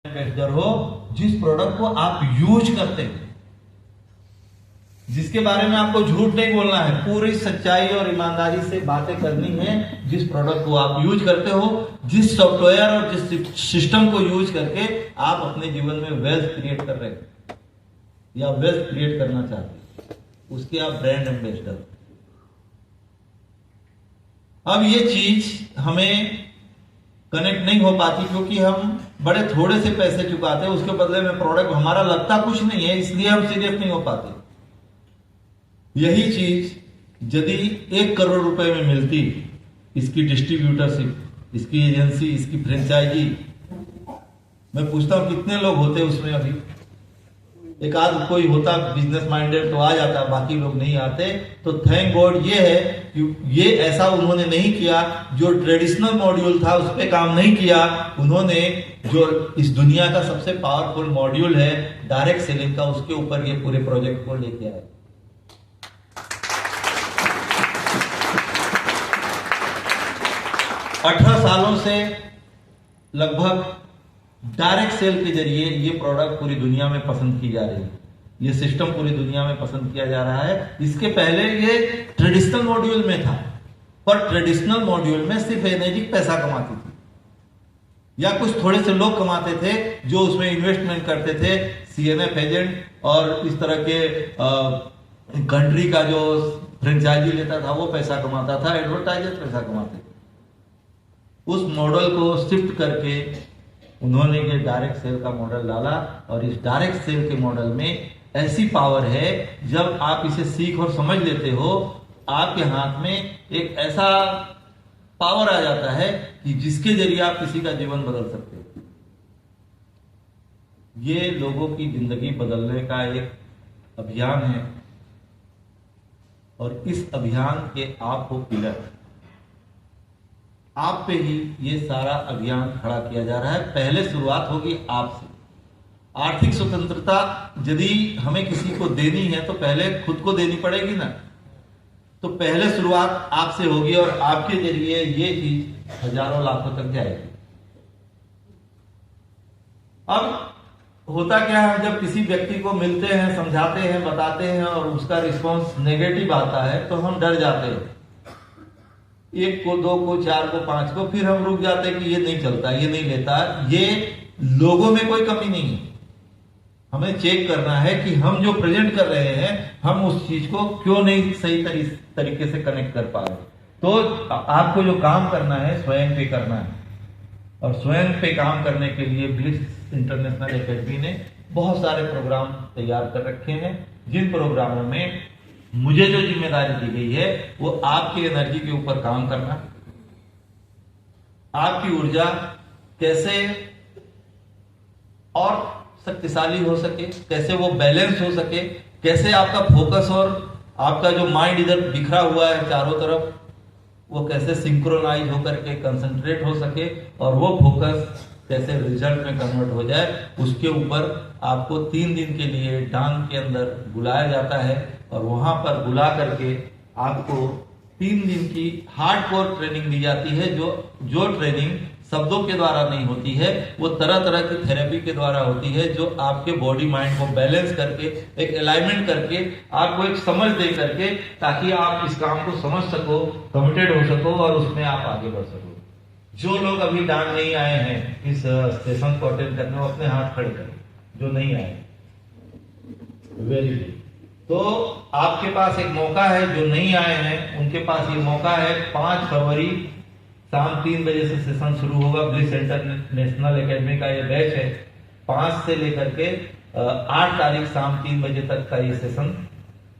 Ambassador हो जिस product को आप यूज करते हैं, जिसके बारे में आपको झूठ नहीं बोलना है, पूरी सच्चाई और ईमानदारी से बातें करनी है। जिस प्रोडक्ट को आप यूज करते हो, जिस सॉफ्टवेयर और जिस सिस्टम को यूज करके आप अपने जीवन में वेल्थ क्रिएट कर रहे हैं या वेल्थ क्रिएट करना चाहते हैं, उसके आप ब्रांड एम्बेसडर। अब ये चीज हमें कनेक्ट नहीं हो पाती क्योंकि हम बड़े थोड़े से पैसे चुकाते हैं, उसके बदले में प्रोडक्ट हमारा लगता कुछ नहीं है, इसलिए हम सीरियस नहीं हो पाते। यही चीज यदि 1 करोड़ रुपए में मिलती, इसकी डिस्ट्रीब्यूटरशिप, इसकी एजेंसी, इसकी फ्रेंचाइजी, मैं पूछता हूं कितने लोग होते उसमें? अभी एक आध कोई होता बिजनेस माइंडेड तो आ जाता, बाकी लोग नहीं आते। तो थैंक गॉड ये है कि ये ऐसा उन्होंने नहीं किया, जो ट्रेडिशनल मॉड्यूल था उस पर काम नहीं किया। उन्होंने जो इस दुनिया का सबसे पावरफुल मॉड्यूल है डायरेक्ट सेलिंग का, उसके ऊपर ये पूरे प्रोजेक्ट को लेके आए। 18 सालों से लगभग डायरेक्ट सेल के जरिए ये प्रोडक्ट पूरी दुनिया में पसंद की जा रही है, ये सिस्टम पूरी दुनिया में पसंद किया जा रहा है। इसके पहले ये ट्रेडिशनल मॉड्यूल में था, पर ट्रेडिशनल मॉड्यूल में सिर्फ एनर्जी पैसा कमाती थी या कुछ थोड़े से लोग कमाते थे जो उसमें इन्वेस्टमेंट करते थे। सीएनएफ एजेंट और इस तरह के कंट्री का जो फ्रेंचाइजी लेता था वो पैसा कमाता था, एडवर्टाइजर पैसा कमाते थे। उस मॉडल को शिफ्ट करके उन्होंने ये डायरेक्ट सेल का मॉडल डाला, और इस डायरेक्ट सेल के मॉडल में ऐसी पावर है, जब आप इसे सीख और समझ लेते हो, आपके हाथ में एक ऐसा पावर आ जाता है कि जिसके जरिए आप किसी का जीवन बदल सकते हो। ये लोगों की जिंदगी बदलने का एक अभियान है, और इस अभियान के आप हो पिलर, आप पे ही ये सारा अभियान खड़ा किया जा रहा है। पहले शुरुआत होगी आपसे। आर्थिक स्वतंत्रता यदि हमें किसी को देनी है तो पहले खुद को देनी पड़ेगी ना, तो पहले शुरुआत आपसे होगी, और आपके जरिए ये चीज हजारों लाखों तक जाएगी। अब होता क्या है, जब किसी व्यक्ति को मिलते हैं, समझाते हैं, बताते हैं और उसका रिस्पॉन्स नेगेटिव आता है तो हम डर जाते हैं। 1 को, 2 को, 4 को, 5 को, फिर हम रुक जाते हैं कि ये नहीं चलता, ये नहीं लेता। ये लोगों में कोई कमी नहीं है, हमें चेक करना है कि हम जो प्रेजेंट कर रहे हैं हम उस चीज को क्यों नहीं सही तरीके से कनेक्ट कर पा रहे। तो आपको जो काम करना है स्वयं पे करना है, और स्वयं पे काम करने के लिए ब्लिस इंटरनेशनल एकेडमी ने बहुत सारे प्रोग्राम तैयार कर रखे हैं, जिन प्रोग्रामों में मुझे जो जिम्मेदारी दी गई है वो आपकी एनर्जी के ऊपर काम करना, आपकी ऊर्जा कैसे और शक्तिशाली हो सके, कैसे वो बैलेंस हो सके, कैसे आपका फोकस और आपका जो माइंड इधर बिखरा हुआ है चारों तरफ, वो कैसे सिंक्रोनाइज होकर के कंसंट्रेट हो सके, और वो फोकस कैसे रिजल्ट में कन्वर्ट हो जाए। उसके ऊपर आपको 3 दिन के लिए डांग के अंदर बुलाया जाता है, और वहां पर बुला करके आपको 3 दिन की हार्डकोर ट्रेनिंग दी जाती है। जो ट्रेनिंग शब्दों के द्वारा नहीं होती है, वो तरह तरह की थेरेपी के द्वारा होती है, जो आपके बॉडी माइंड को बैलेंस करके, एक अलाइनमेंट करके, आपको एक समझ दे करके, ताकि आप इस काम को समझ सको, कमिटेड हो सको और उसमें आप आगे बढ़ सको। जो लोग अभी डांग नहीं आए हैं इस सेशन को अटेंड करने, वो अपने हाथ खड़े करें, जो नहीं आए। Very good. तो आपके पास एक मौका है, जो नहीं आए हैं उनके पास ये मौका है। 5 फरवरी शाम 3 बजे से सेशन शुरू होगा। ब्लिस इंटरनेशनल एकेडमी का ये बैच है। 5 से लेकर के 8 तारीख शाम 3 बजे तक का ये सेशन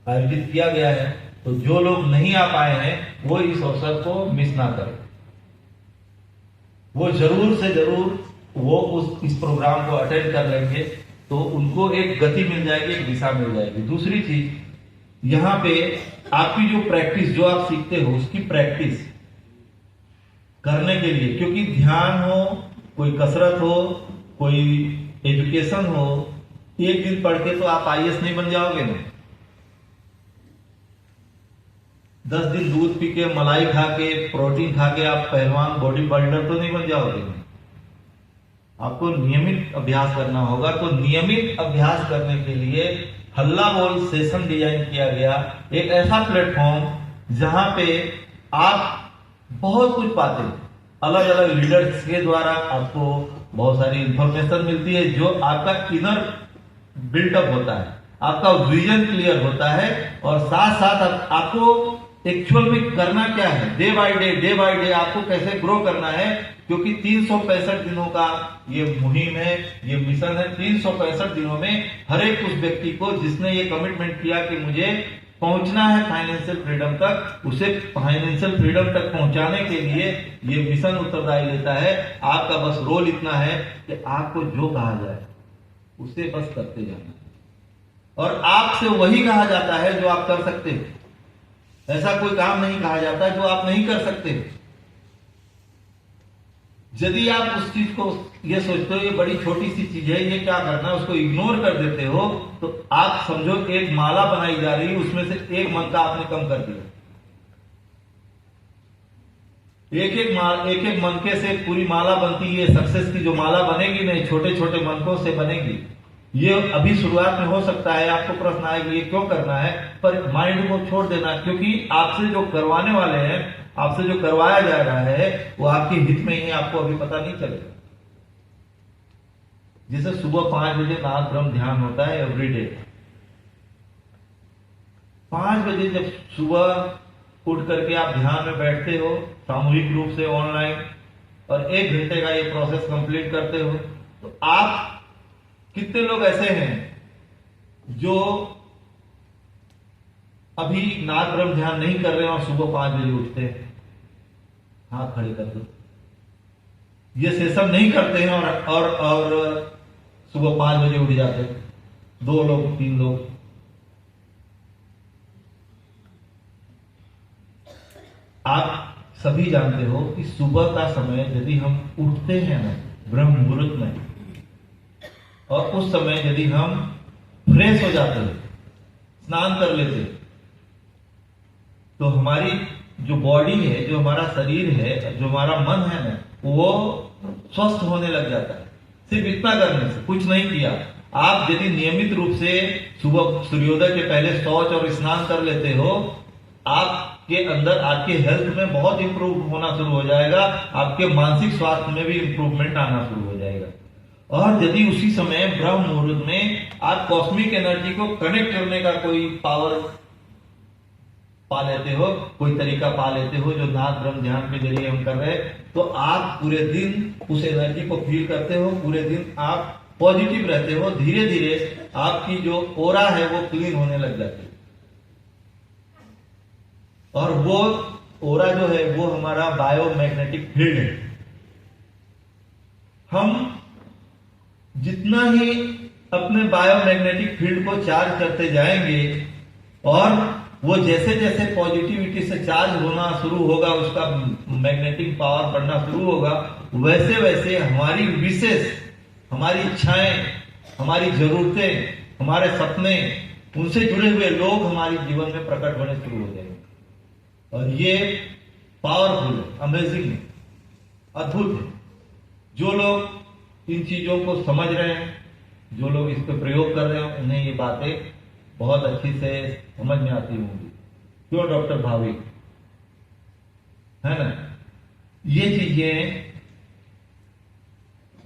आयोजित किया गया है। तो जो लोग नहीं आ पाए हैं वो इस अवसर को मिस ना करें, वो जरूर से जरूर वो इस प्रोग्राम को अटेंड कर लेंगे, तो उनको एक गति मिल जाएगी, एक दिशा मिल जाएगी। दूसरी चीज, यहां पे आपकी जो प्रैक्टिस, जो आप सीखते हो उसकी प्रैक्टिस करने के लिए, क्योंकि ध्यान हो, कोई कसरत हो, कोई एजुकेशन हो, एक दिन पढ़ के तो आप आईएएस नहीं बन जाओगे ना। 10 दिन दूध पी के, मलाई खा के, प्रोटीन खा के आप पहलवान बॉडी बिल्डर तो नहीं बन जाओगे। आपको नियमित अभ्यास करना होगा। तो नियमित अभ्यास करने के लिए हल्ला बोल सेशन डिजाइन किया गया, एक ऐसा प्लेटफॉर्म जहां पे आप बहुत कुछ पाते हैं। अलग अलग लीडर्स के द्वारा आपको बहुत सारी इंफॉर्मेशन मिलती है, जो आपका इनर बिल्टअप होता है, आपका विजन क्लियर होता है, और साथ साथ आपको एक्चुअल में करना क्या है, डे बाय डे आपको कैसे ग्रो करना है। क्योंकि 365 दिनों का ये मुहिम है, ये मिशन है। 365 दिनों में हर एक उस व्यक्ति को जिसने ये कमिटमेंट किया कि मुझे पहुंचना है फाइनेंशियल फ्रीडम तक, उसे फाइनेंशियल फ्रीडम तक पहुंचाने के लिए ये मिशन उत्तरदायी लेता है। आपका बस रोल इतना है कि आपको जो कहा जाए उसे बस करते जाना, और आपसे वही कहा जाता है जो आप कर सकते हैं। ऐसा कोई काम नहीं कहा जाता जो आप नहीं कर सकते। यदि आप उस चीज को ये सोचते हो ये बड़ी छोटी सी चीज है, ये क्या करना है, उसको इग्नोर कर देते हो, तो आप समझो एक माला बनाई जा रही है, उसमें से एक मन का आपने कम कर दिया। एक एक मनके से पूरी माला बनती है। सक्सेस की जो माला बनेगी नहीं, छोटे छोटे मनकों से बनेगी। ये अभी शुरुआत में हो सकता है आपको प्रश्न आए कि ये क्यों करना है, पर माइंड को छोड़ देना, क्योंकि आपसे जो करवाने वाले हैं, आपसे जो करवाया जा रहा है, वो आपके हित में ही, आपको अभी पता नहीं चलेगा। जैसे सुबह 5 बजे नाद ब्रह्म ध्यान होता है एवरीडे। 5 बजे जब सुबह उठ करके आप ध्यान में बैठते हो, सामूहिक रूप से ऑनलाइन, और 1 घंटे का ये प्रोसेस कंप्लीट करते हो, तो आप कितने लोग ऐसे हैं जो अभी नाद ब्रह्म ध्यान नहीं कर रहे हैं और सुबह 5 बजे उठते हैं? हाथ खड़े कर दो। ये सेशन नहीं करते हैं और सुबह 5 बजे उठ जाते हैं। 2 लोग 3 लोग। आप सभी जानते हो कि सुबह का समय यदि हम उठते हैं ना ब्रह्म मुहूर्त में, और उस समय यदि हम फ्रेश हो जाते हैं, स्नान कर लेते, तो हमारी जो बॉडी है, जो हमारा शरीर है, जो हमारा मन है ना, वो स्वस्थ होने लग जाता है। सिर्फ इतना करने से, कुछ नहीं किया, आप यदि नियमित रूप से सुबह सूर्योदय के पहले शौच और स्नान कर लेते हो, आपके अंदर, आपके हेल्थ में बहुत इंप्रूव होना शुरू हो जाएगा। आपके मानसिक स्वास्थ्य में भी इंप्रूवमेंट आना शुरू हो जाएगा। और यदि उसी समय ब्रह्म मुहूर्त में आप कॉस्मिक एनर्जी को कनेक्ट करने का कोई पावर पा लेते हो, कोई तरीका पा लेते हो, जो नाद ब्रह्म ध्यान के जरिए हम कर रहे हैं, तो आप पूरे दिन उस एनर्जी को फील करते हो, पूरे दिन आप पॉजिटिव रहते हो। धीरे धीरे आपकी जो ओरा है वो क्लीन होने लग जाती है, और वो ओरा जो है वो हमारा बायोमैग्नेटिक फील्ड है। हम जितना ही अपने बायोमैग्नेटिक फील्ड को चार्ज करते जाएंगे, और वो जैसे जैसे पॉजिटिविटी से चार्ज होना शुरू होगा, उसका मैग्नेटिक पावर बढ़ना शुरू होगा, वैसे वैसे हमारी विशेष, हमारी इच्छाएं, हमारी जरूरतें, हमारे सपने, उनसे जुड़े हुए लोग हमारे जीवन में प्रकट होने शुरू हो जाएंगे। और ये पावरफुल है, अमेजिंग है, अद्भुत है। जो लोग इन चीजों को समझ रहे हैं, जो लोग इस पर प्रयोग कर रहे हैं, उन्हें ये बातें बहुत अच्छी से समझ में आती होंगी। क्यों डॉक्टर भाविक, है ना? ये चीजें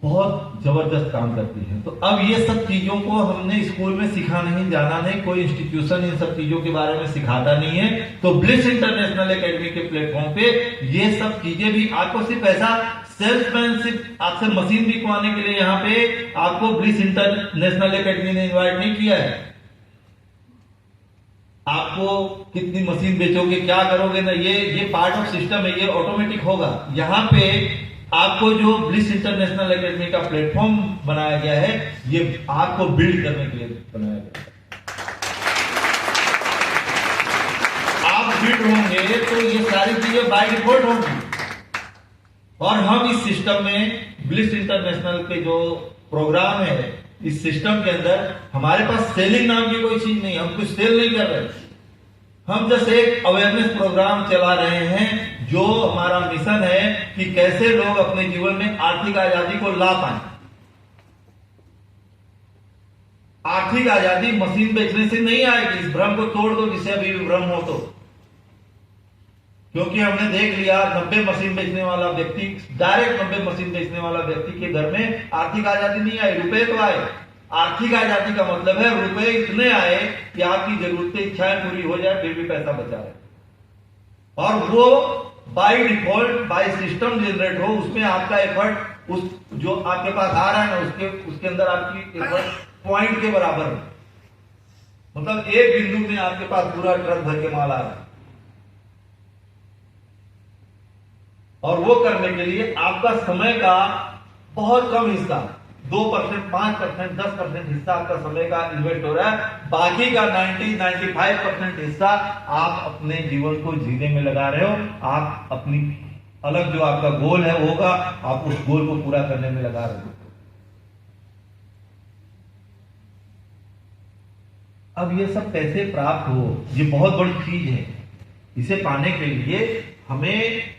बहुत जबरदस्त काम करती हैं। तो अब ये सब चीजों को हमने स्कूल में सिखा नहीं, जाना नहीं, कोई इंस्टीट्यूशन इन सब चीजों के बारे में सिखाता नहीं है। तो ब्लिस इंटरनेशनल एकेडमी के प्लेटफॉर्म पे ये सब चीजें भी आपको, सिर्फ ऐसा सेल्समैनशिप आपसे मशीन बिकवाने के लिए यहाँ पे आपको ब्लिस इंटरनेशनल एकेडमी ने इन्वाइट नहीं किया है। आपको कितनी मशीन बेचोगे, क्या करोगे ना, ये पार्ट ऑफ सिस्टम है, ये ऑटोमेटिक होगा। यहाँ पे आपको जो ब्लिस इंटरनेशनल एकेडमी का प्लेटफॉर्म बनाया गया है, ये आपको बिल्ड करने के लिए बनाया गया है। आप बिल्ड होंगे तो ये सारी चीजें बाय डिफॉल्ट होंगी। और हम इस सिस्टम में, ब्लिस इंटरनेशनल के जो प्रोग्राम है, इस सिस्टम के अंदर हमारे पास सेलिंग नाम की कोई चीज नहीं, हम कुछ सेल नहीं कर रहे। हम जैसे एक अवेयरनेस प्रोग्राम चला रहे हैं, जो हमारा मिशन है कि कैसे लोग अपने जीवन में आर्थिक आजादी को ला पाए। आर्थिक आजादी मशीन बेचने से नहीं आएगी। इस भ्रम को तोड़ दो जिसे अभी भी भ्रम हो तो, क्योंकि हमने देख लिया 90 मशीन बेचने वाला व्यक्ति, डायरेक्ट 90 मशीन बेचने वाला व्यक्ति के घर में आर्थिक आजादी नहीं आई, रुपए तो आए। आर्थिक आजादी का मतलब है रुपए इतने आए कि आपकी जरूरतें, इच्छाएं पूरी हो जाए, फिर भी पैसा बचा रहे, और वो by default, by system generate हो, उसमें आपका एफर्ट, उस जो आपके पास आ रहा है ना, उसके अंदर आपकी एफर्ट पॉइंट के बराबर है। मतलब एक बिंदु में आपके पास पूरा ट्रक भर के माल आ रहा है, और वो करने के लिए आपका समय का बहुत कम हिस्सा, 2%, 5%, 10% हिस्सा आपका समय का इन्वेस्ट हो रहा है। बाकी का 90-95% हिस्सा आप अपने जीवन को जीने में लगा रहे हो। आप अपनी अलग जो आपका गोल है होगा, आप उस गोल को पूरा करने में लगा रहे हो। अब ये सब कैसे प्राप्त हो, ये बहुत बड़ी चीज है। इसे पाने के लिए हमें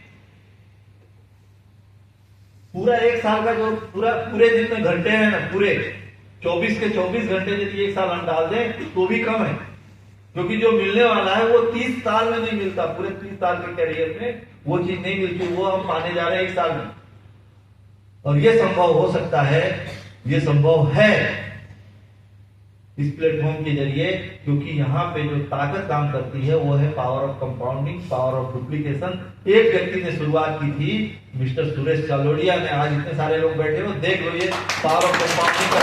पूरा एक साल का जो पूरे दिन में घंटे हैं ना, पूरे 24 के 24 घंटे यदि एक साल हम डाल दें तो भी कम है, क्योंकि जो मिलने वाला है वो 30 साल में नहीं मिलता। पूरे 30 साल के कैरियर में वो चीज नहीं मिलती, वो हम पाने जा रहे हैं एक साल में। और ये संभव हो सकता है, ये संभव है इस प्लेटफॉर्म के जरिए, क्योंकि यहाँ पे जो ताकत काम करती है वो है power of compounding, power of duplication. एक व्यक्ति ने शुरुआत की थी, मिस्टर सुरेश चालोड़िया ने। आज इतने सारे लोग बैठे हो, देख लो ये पावर ऑफ कंपाउंडिंग का।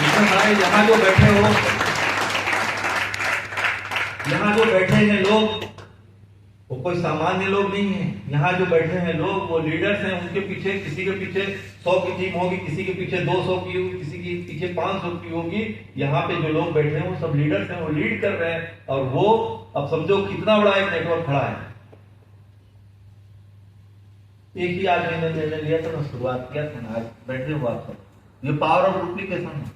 इतने सारे यहाँ जो बैठे हो, यहाँ जो बैठे हैं लोग, वो कोई सामान्य लोग नहीं है। यहाँ जो बैठे हैं लोग वो लीडर्स हैं। उनके पीछे, किसी के पीछे 100 की टीम होगी, किसी के पीछे 200 की होगी, किसी के पीछे 500 की होगी। यहाँ पे जो लोग बैठे हैं वो सब लीडर्स हैं, वो लीड कर रहे हैं। और वो अब समझो कितना बड़ा एक नेटवर्क खड़ा है। एक ही आदमी ने निर्णय लिया था, मैं शुरुआत किया था, आज बैठे हुआ आप सब। ये पावर ऑफ डुप्लीकेशन है।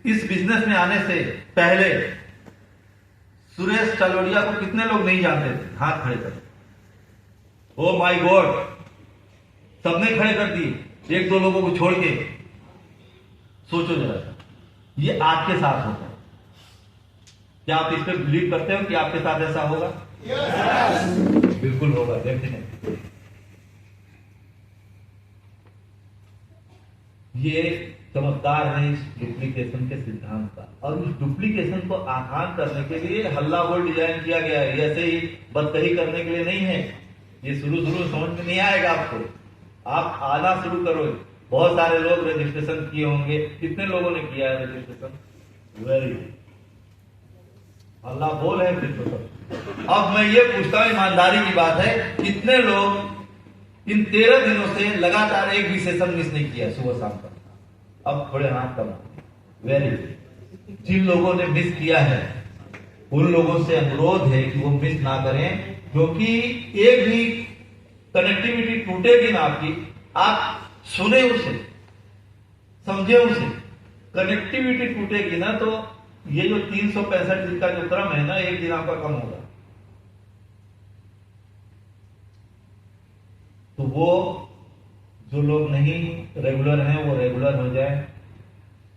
इस बिजनेस में आने से पहले सुरेश चालोड़िया को कितने लोग नहीं जानते थे? हाथ खड़े कर। ओ माय गॉड, सबने खड़े कर दिए, एक दो लोगों को छोड़ के। सोचो जरा, ये आपके साथ होगा। क्या आप इस पे बिलीव करते हो कि आपके साथ ऐसा होगा? yes! बिल्कुल होगा, डेफिनेटली। ये चमत्कार है इस डुप्लीकेशन के सिद्धांत का। और उस डुप्लीकेशन को आसान करने के लिए हल्ला बोल डिजाइन किया गया है। ऐसे ही बदतही करने के लिए नहीं है। ये शुरू समझ में नहीं आएगा आपको, आप आना शुरू करो। बहुत सारे लोग रजिस्ट्रेशन किए होंगे, कितने लोगों ने किया है रजिस्ट्रेशन? वेरी गुड, हल्ला बोल है फिर तो। अब मैं ये पूछता हूं, ईमानदारी की बात है, कितने लोग इन 13 दिनों से लगातार एक भी सेशन मिस नहीं किया सुबह शाम का? अब थोड़े हाथ करना। Very good. जिन लोगों ने मिस किया है उन लोगों से अनुरोध है कि वो मिस ना करें, क्योंकि एक भी कनेक्टिविटी टूटेगी ना आपकी। आप सुने उसे, समझे उसे। कनेक्टिविटी टूटेगी ना तो ये जो 365 दिन का जो क्रम है ना, एक दिन आपका कम होगा। तो वो जो लोग नहीं रेगुलर हैं वो रेगुलर हो जाए।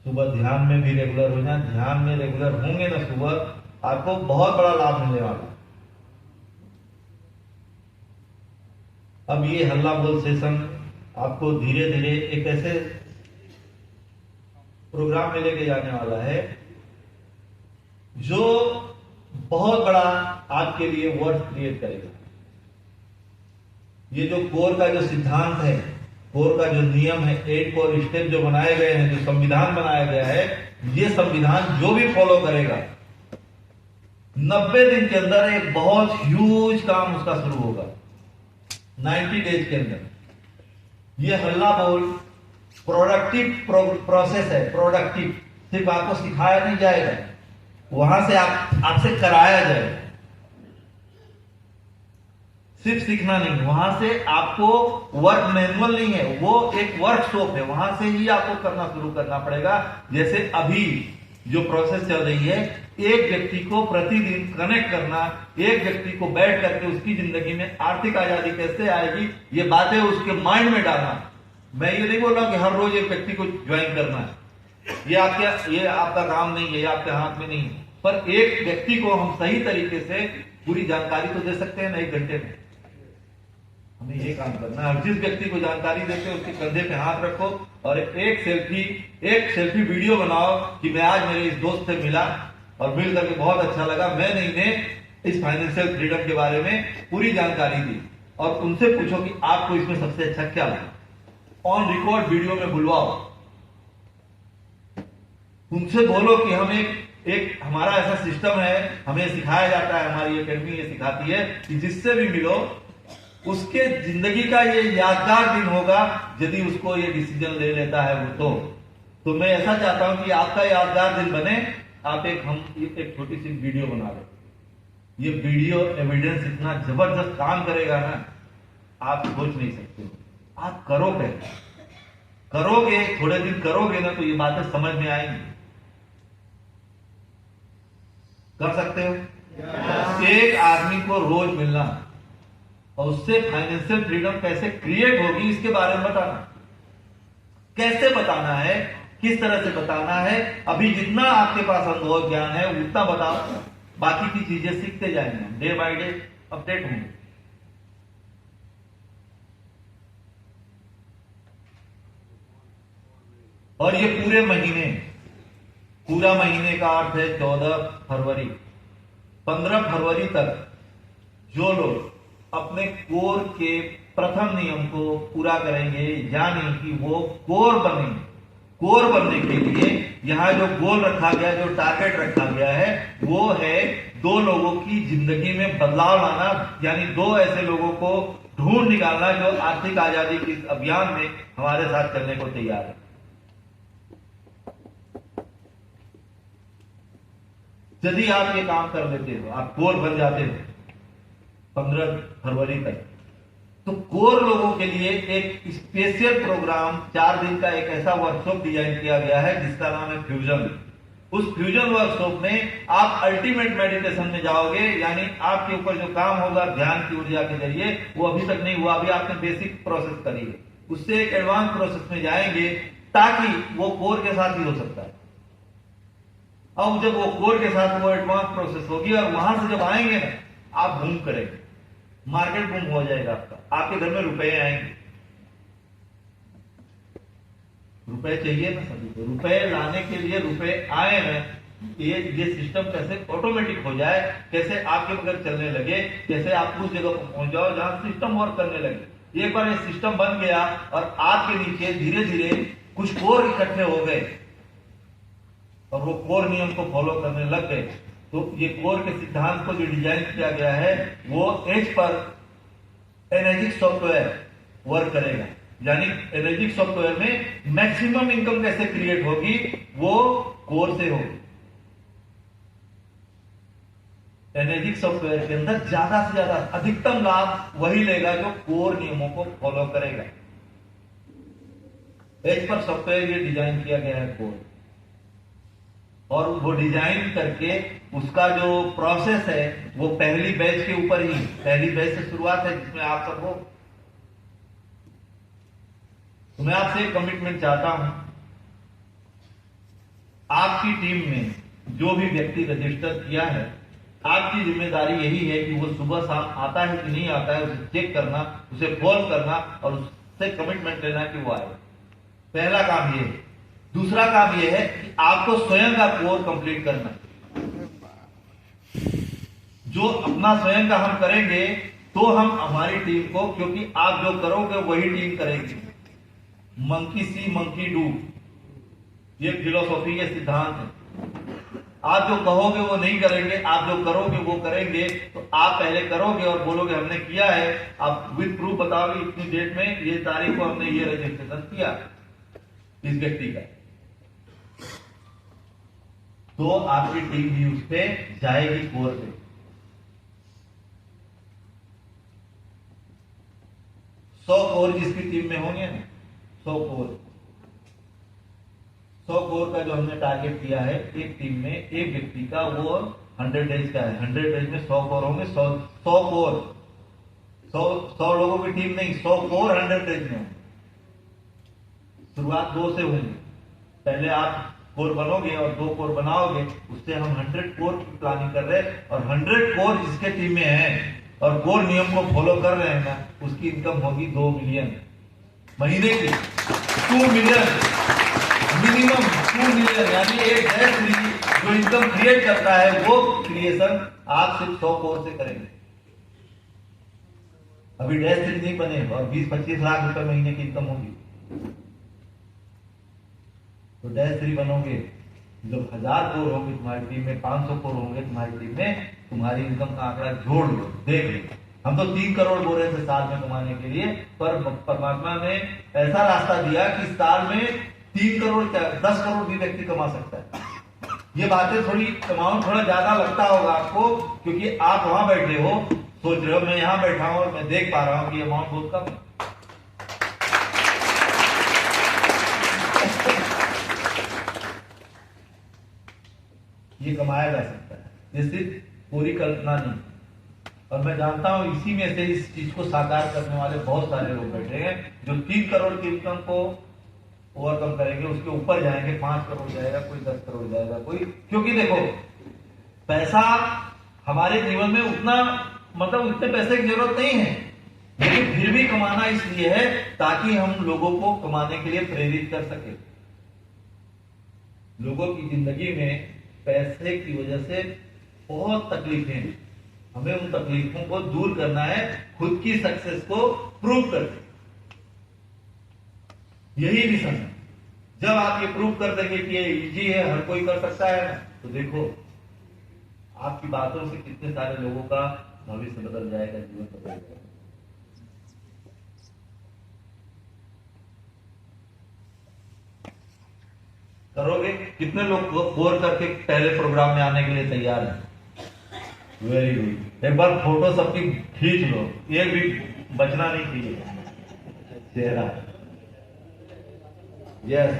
सुबह ध्यान में भी रेगुलर हो जाए। ध्यान में रेगुलर होंगे ना सुबह, आपको बहुत बड़ा लाभ मिलने वाला है। अब ये हल्ला बोल सेशन आपको धीरे धीरे एक ऐसे प्रोग्राम में लेके जाने वाला है जो बहुत बड़ा आपके लिए वर्थ क्रिएट करेगा। ये जो कोर का जो सिद्धांत है, कोर का जो नियम है, 8 कोर स्टेप जो बनाए गए हैं, जो संविधान बनाया गया है, ये संविधान जो भी फॉलो करेगा 90 दिन के अंदर एक बहुत ह्यूज काम उसका शुरू होगा। 90 डेज के अंदर। ये हल्ला बोल प्रोडक्टिव प्रोसेस है। प्रोडक्टिव सिर्फ आपको सिखाया नहीं जाएगा, वहां से आपसे कराया जाएगा। सिर्फ सीखना नहीं, वहां से आपको वर्क मैनुअल नहीं है, वो एक वर्कशॉप है। वहां से ही आपको करना शुरू करना पड़ेगा। जैसे अभी जो प्रोसेस चल रही है, एक व्यक्ति को प्रतिदिन कनेक्ट करना, एक व्यक्ति को बैठ करके उसकी जिंदगी में आर्थिक आजादी कैसे आएगी, ये बातें उसके माइंड में डालना, मैं ये नहीं बोल रहा कि हर रोज एक व्यक्ति को ज्वाइन करना है, ये आपका काम नहीं है, ये आपके हाथ में नहीं है, पर एक व्यक्ति को हम सही तरीके से पूरी जानकारी तो दे सकते हैं ना 1 घंटे में। हमें ये काम करना है। जिस व्यक्ति को जानकारी देते हो उसके कंधे पे हाथ रखो और एक सेल्फी वीडियो बनाओ कि मैं आज मेरे इस दोस्त से मिला और मिल करके बहुत अच्छा लगा, मैंने इन्हें इस फाइनेंशियल फ्रीडम के बारे में पूरी जानकारी दी, और उनसे पूछो कि आपको इसमें सबसे अच्छा क्या लगा, ऑन रिकॉर्ड वीडियो में बुलवाओ, उनसे बोलो कि हम एक हमारा ऐसा सिस्टम है, हमें सिखाया जाता है, हमारी एकेडमी ये सिखाती है कि जिससे भी मिलो उसके जिंदगी का ये यादगार दिन होगा यदि उसको ये डिसीजन ले लेता है वो। तो मैं ऐसा चाहता हूं कि आपका यादगार दिन बने। आप एक छोटी सी वीडियो बना लें। ये वीडियो एविडेंस इतना जबरदस्त काम करेगा ना, आप सोच नहीं सकते। आप करोगे, थोड़े दिन करोगे ना तो ये बातें समझ में आएंगी। कर सकते हो? एक आदमी को रोज मिलना और उससे फाइनेंशियल फ्रीडम कैसे क्रिएट होगी इसके बारे में बताना, कैसे बताना है, किस तरह से बताना है। अभी जितना आपके पास अनुभव ज्ञान है उतना बताओ, बाकी की चीजें सीखते जाएंगे, डे बाय डे अपडेट होंगे। और ये पूरा महीने का अर्थ है 14 फरवरी। 15 फरवरी तक जो लोग अपने कोर के प्रथम नियम को पूरा करेंगे, यानी कि वो कोर बनेंगे। कोर बनने के लिए यहां जो गोल रखा गया, जो टारगेट रखा गया है, वो है 2 लोगों की जिंदगी में बदलाव लाना, यानी 2 ऐसे लोगों को ढूंढ निकालना जो आर्थिक आजादी के इस अभियान में हमारे साथ चलने को तैयार है। यदि आप ये काम कर लेते हो, आप कोर बन जाते हो 15 फरवरी तक, तो कोर लोगों के लिए एक स्पेशल प्रोग्राम 4 दिन का एक ऐसा वर्कशॉप डिजाइन किया गया है जिसका नाम है फ्यूजन। उस फ्यूजन वर्कशॉप में आप अल्टीमेट मेडिटेशन में जाओगे, यानी आपके ऊपर जो काम होगा ध्यान की ऊर्जा के जरिए, वो अभी तक नहीं हुआ। अभी आपने बेसिक प्रोसेस करी है, उससे एक एडवांस प्रोसेस में जाएंगे ताकि वो कोर के साथ ही हो सकता है। अब जब वो कोर के साथ वो एडवांस प्रोसेस होगी और वहां से जब आएंगे ना, आप बूम करेंगे, मार्केट बूम हो जाएगा आपका, आपके घर में रुपए आएंगे। रुपए चाहिए ना सभी को, रुपए लाने के लिए रुपए आए ना, ये सिस्टम कैसे ऑटोमेटिक हो जाए, कैसे आपके बगैर चलने लगे, कैसे आप उस जगह पर पहुंच जाओ जहां सिस्टम वर्क करने लगे। एक बार ये सिस्टम बन गया और आपके नीचे धीरे धीरे कुछ कोर इकट्ठे हो गए और वो कोर नियम को फॉलो करने लग गए, तो ये कोर के सिद्धांत को जो डिजाइन किया गया है वो as per energic software work करेगा। यानी एनर्जिक सॉफ्टवेयर में मैक्सिमम इनकम कैसे क्रिएट होगी, वो कोर से होगी। एनर्जिक सॉफ्टवेयर के अंदर ज्यादा से ज्यादा अधिकतम लाभ वही लेगा जो कोर नियमों को फॉलो करेगा। एज पर सॉफ्टवेयर ये डिजाइन किया गया है कोर, और वो डिजाइन करके उसका जो प्रोसेस है वो पहली बैच के ऊपर ही, पहली बैच से शुरुआत है जिसमें आप सब हो। तो मैं आपसे एक कमिटमेंट चाहता हूं, आपकी टीम में जो भी व्यक्ति रजिस्टर किया है, आपकी जिम्मेदारी यही है कि वो सुबह शाम आता है कि नहीं आता है, उसे चेक करना, उसे फोन करना और उससे कमिटमेंट लेना कि वो आए। पहला काम ये है। दूसरा काम यह है कि आपको स्वयं का कोर कंप्लीट करना। जो अपना स्वयं का हम करेंगे तो हम हमारी टीम को, क्योंकि आप जो करोगे वही टीम करेगी। मंकी सी मंकी डू, ये फिलोसॉफी के सिद्धांत है। आप जो कहोगे वो नहीं करेंगे, आप जो करोगे वो करेंगे। तो आप पहले करोगे और बोलोगे हमने किया है, आप विद प्रूफ बताओगे इतनी डेट में ये तारीख को हमने ये रजिस्ट्रेशन किया इस व्यक्ति का, तो आपकी टीम भी उस पे जाएगी कोर पे। सौ कोर जिसकी टीम में होंगे ना, 100 कोर का जो हमने टारगेट किया है एक टीम में, एक व्यक्ति का, वो 100 डेज का है। 100 डेज में 100 कोर होंगे। 100 कोर, 100 लोगों की टीम नहीं, 100 कोर 100 डेज में होंगे। शुरुआत 2 से होंगी। पहले आप कोर बनोगे और 2 कोर बनाओगे, उससे हम 100 कोर की प्लानिंग कर रहे हैं। और 100 कोर जिसके टीम में है और कोर नियम को फॉलो कर रहे हैं ना, उसकी इनकम होगी 2 मिलियन महीने की। 2 मिलियन मिनिमम, 2 मिलियन, यानी एक डैश जो इनकम क्रिएट करता है वो क्रिएशन आप सिर्फ 100 कोर से करेंगे। अभी डैश नहीं बने और 20-25 लाख रुपए महीने की इनकम होगी, तो डैश 3 बनोगे, जब 1000 कोर होंगे तुम्हारी टीम में, 500 कोर होंगे तुम्हारी टीम में, तुम्हारी इनकम का आंकड़ा जोड़ लो, देख लो। हम तो 3 करोड़ बोल रहे थे साल में कमाने के लिए, पर परमात्मा ने ऐसा रास्ता दिया कि साल में 3 करोड़ क्या 10 करोड़ भी व्यक्ति कमा सकता है। ये बातें थोड़ी अमाउंट थोड़ा ज्यादा लगता होगा आपको, क्योंकि आप वहां बैठे हो, सोच रहे हो, मैं यहां बैठा हूं और मैं देख पा रहा हूं कि अमाउंट बहुत कम है। ये कमाया जा सकता है, ये सिर्फ पूरी कल्पना नहीं। और मैं जानता हूं इसी में से इस चीज को साकार करने वाले बहुत सारे लोग बैठे हैं जो 3 करोड़ की इनकम को ओवरकम करेंगे, उसके ऊपर जाएंगे, 5 करोड़ जाएगा, कोई 10 करोड़ जाएगा, कोई, क्योंकि देखो पैसा हमारे जीवन में उतना, मतलब उतने पैसे की जरूरत नहीं है, लेकिन फिर भी कमाना इसलिए है ताकि हम लोगों को कमाने के लिए प्रेरित कर सके। लोगों की जिंदगी में पैसे की वजह से बहुत तकलीफें हैं, हमें उन तकलीफों को दूर करना है, खुद की सक्सेस को प्रूव करके, यही मिशन है। जब आप ये प्रूव कर देंगे कि ये इजी है, हर कोई कर सकता है, तो देखो आपकी बातों से कितने सारे लोगों का भविष्य बदल जाएगा, जीवन बदल जाएगा। करोगे? कितने लोग कोर करके पहले प्रोग्राम में आने के लिए तैयार हैं? Very good. एक बार फोटो सबकी खींच लो, एक भी बचना नहीं चाहिए चेहरा। यस,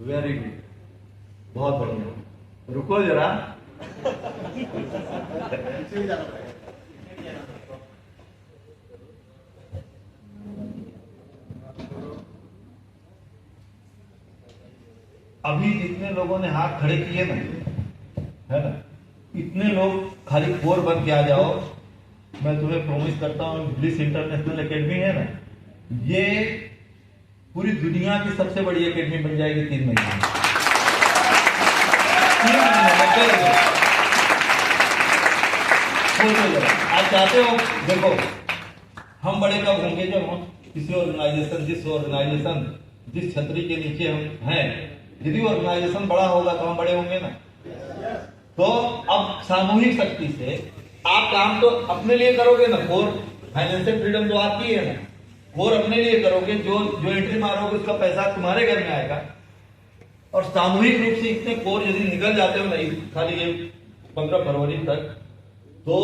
वेरी गुड, बहुत बढ़िया। रुको जरा, अभी जितने लोगों ने हाथ खड़े किए ना, है ना, इतने लोग खाली कोर बन के आ जाओ, मैं तुम्हें प्रॉमिस करता हूँ, ब्लिस इंटरनेशनल एकेडमी है ना, ये पूरी दुनिया की सबसे बड़ी एकेडमी बन जाएगी 3 महीने में। 3 महीने में आप चाहते हो? देखो हम बड़े कब होंगे? जब हम किसी ऑर्गेनाइजेशन, जिस छतरी के नीचे हम हैं, यदि ऑर्गेनाइजेशन बड़ा होगा तो हम बड़े होंगे ना। तो अब सामूहिक शक्ति से आप काम तो अपने लिए करोगे ना, कोर फाइनेंशियल फ्रीडम तो आपकी है ना, कोर अपने लिए करोगे, जो एंट्री मारोगे उसका पैसा तुम्हारे घर में आएगा। और सामूहिक रूप से इतने कोर यदि निकल जाते हो नहीं, खाली ये 15 फरवरी तक, तो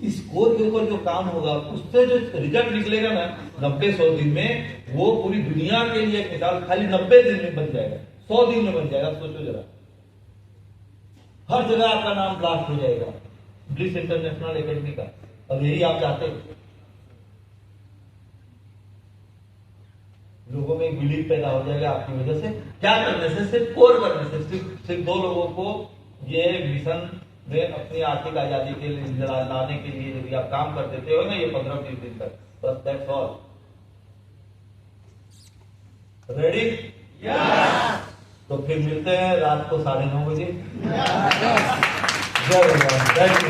इस कोर के ऊपर जो काम होगा उससे जो रिजल्ट निकलेगा ना 90-100 दिन में, वो पूरी दुनिया के लिए एक मिसाल खाली 90 दिन में बन जाएगा, 100 दिन में बन जाएगा। सोचो जरा, हर जगह आपका नाम ब्लास्ट हो जाएगा ब्लिस इंटरनेशनल एकेडमी का, और यही आप चाहते हो। लोगों में एक बिलीव पैदा हो जाएगा आपकी वजह से। क्या करने से? सिर्फ कोर करने से, सिर्फ 2 लोगों को ये मिशन में अपनी आर्थिक आजादी के लिए लाने के लिए यदि आप काम कर देते हो ना, ये 15-20 दिन तक, बस दैट्स ऑल। रेडी? तो फिर मिलते हैं रात को 9:30 बजे। जय भगवान, जय श्री